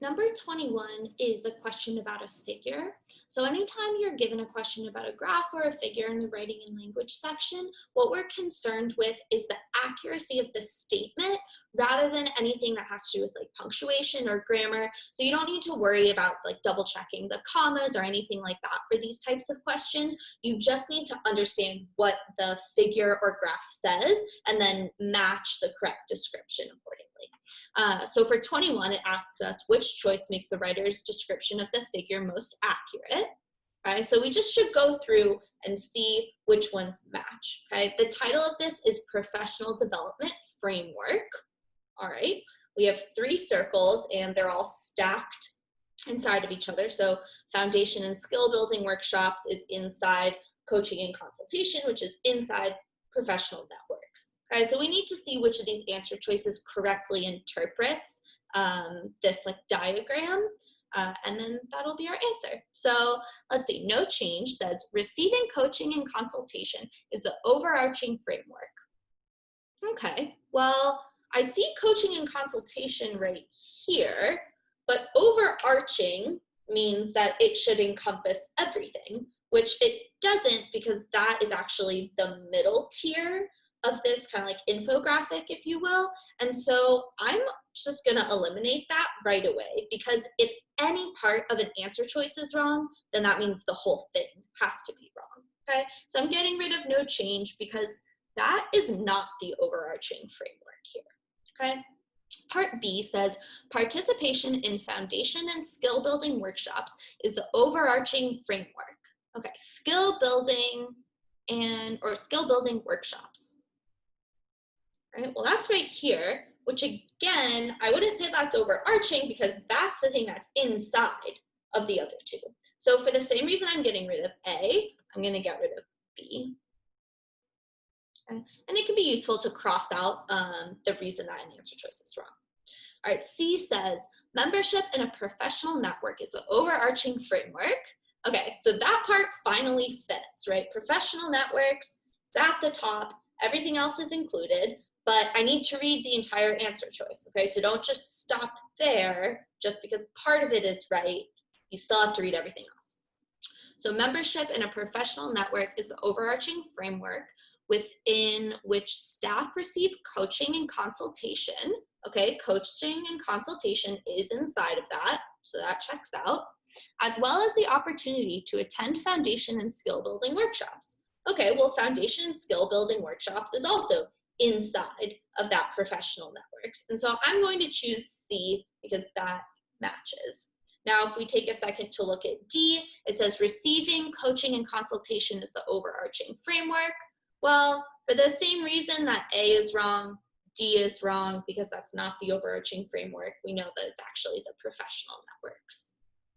Number 21 is a question about a figure. So anytime you're given a question about a graph or a figure in the writing and language section, what we're concerned with is the accuracy of the statement rather than anything that has to do with like punctuation or grammar. So you don't need to worry about like double checking the commas or anything like that for these types of questions. You just need to understand what the figure or graph says and then match the correct description accordingly. So for 21, it asks us which choice makes the writer's description of the figure most accurate. Okay, so we just should go through and see which ones match. Okay, the title of this is Professional Development Framework. All right, we have 3 circles and they're all stacked inside of each other. So foundation and skill building workshops is inside coaching and consultation, which is inside professional networks. Okay, so we need to see which of these answer choices correctly interprets this like diagram, and then that'll be our answer. So let's see, no change says receiving coaching and consultation is the overarching framework. Okay, well, I see coaching and consultation right here, but overarching means that it should encompass everything, which it doesn't because that is actually the middle tier of this kind of like infographic, if you will. And so I'm just gonna eliminate that right away because if any part of an answer choice is wrong, then that means the whole thing has to be wrong, okay? So I'm getting rid of no change because that is not the overarching framework here, okay? Part B says participation in foundation and skill building workshops is the overarching framework. Okay, skill building or skill building workshops. Right, well, that's right here, which again, I wouldn't say that's overarching because that's the thing that's inside of the other 2. So for the same reason I'm getting rid of A, I'm going to get rid of B. Okay. And it can be useful to cross out the reason that an answer choice is wrong. All right, C says membership in a professional network is the overarching framework. Okay, so that part finally fits, right? Professional networks, it's at the top, everything else is included, but I need to read the entire answer choice, okay? So don't just stop there just because part of it is right. You still have to read everything else. So membership in a professional network is the overarching framework within which staff receive coaching and consultation. Okay, coaching and consultation is inside of that, so that checks out, as well as the opportunity to attend foundation and skill building workshops. Okay, well, foundation and skill building workshops is also inside of that professional networks. And so I'm going to choose C because that matches. Now, if we take a second to look at D, it says receiving coaching and consultation is the overarching framework. Well, for the same reason that A is wrong, D is wrong because that's not the overarching framework. We know that it's actually the professional networks.